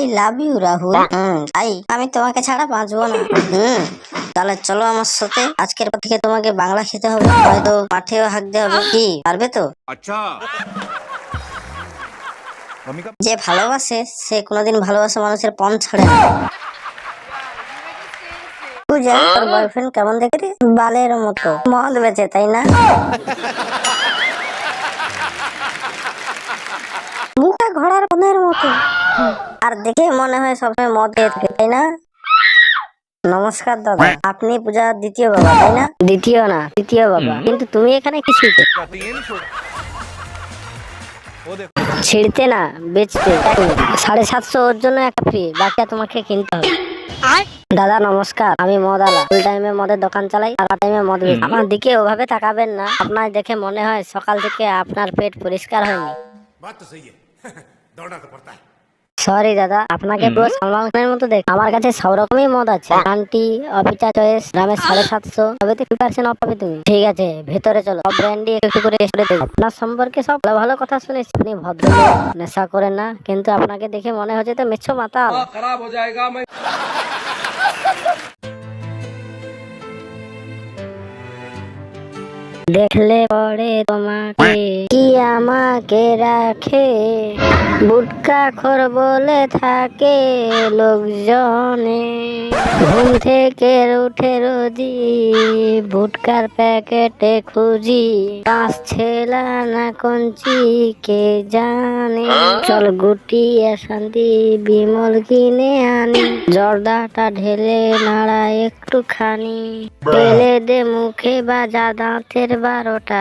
I love you Rahul. তাই আমি তোমাকে ছাড়া বাঁচবো না। তাহলে চলো আমার সাথে, আজকের পর থেকে তোমাকে বাংলা খেতে হবে, হয়তো মাঠেও হাঁকতে হবে। কি পারবে তো? अच्छा যে ভালোবাসে সে কোনোদিন ভালোবাসা মানুষের পণ ছাড়ে না। পূজা, তোর বয়ফ্রেন্ড কেমন দেখে রে? বালের মতো মদ বেচে, তাই না? মুখটা ঘোড়ার পনের মতো, আর দেখে মনে হয় সবসময় মদ খেয়ে থাকে, তাই না? নমস্কার দাদা, আপনি পূজার দ্বিতীয় বাবা, তাই না? দ্বিতীয় না, তৃতীয় বাবা। কিন্তু তুমি এখানে কি ছিড়তে? ছিড়তে না, বেচতে। 750 ওর জন্য একটা ফ্রি, বাকিটা তোমাকে কিনতে হবে। দাদা নমস্কার, আমি মদ আলা। ফুল টাইমে মদের দোকান চালাই, আর টাইমে মদ বেচি। আমার দিকে ওভাবে তাকাবেন না, আপনার দেখে মনে হয় সকাল থেকে আপনার পেট পরিষ্কার হয়নি। बात तो सही है दौड़ना तो पड़ता है। সরি দাদা, আপনাকে পুরো সালমান খানের মতো দেখ। আমার কাছে সব রকমই মদ আছে, আন্টি, অফিসার চয়েস, গ্রামের 750, তবে 50% অফ পাবে তুমি। ঠিক আছে, ভেতরে চলো, সব ব্র্যান্ডি একটু করে টেস্ট করে দেখো। আপনার সম্পর্কে সব ভালো ভালো কথা শুনেছি, আপনি ভদ্রলোক, নেশা করেন না, কিন্তু আপনাকে দেখে মনে হচ্ছে তো মেছো মাতাল। खराब हो जाएगा। मैं দেখলে পরে তোমাকে কি আমাকে রাখে, বুটকা খোর বলে থাকে লোকজনে। ঘুম থেকে উঠে রোজি বুটকার প্যাকেটে খুঁজি, পাঁচ ছেলা না কঞ্চি কে জানে। চল গুটিয়ে শান্তি বিমল কিনে আনি, জর্দাটা ঢেলে নাড়া একটুখানি, পেলে দে মুখে বাজা দাঁতের 12টা।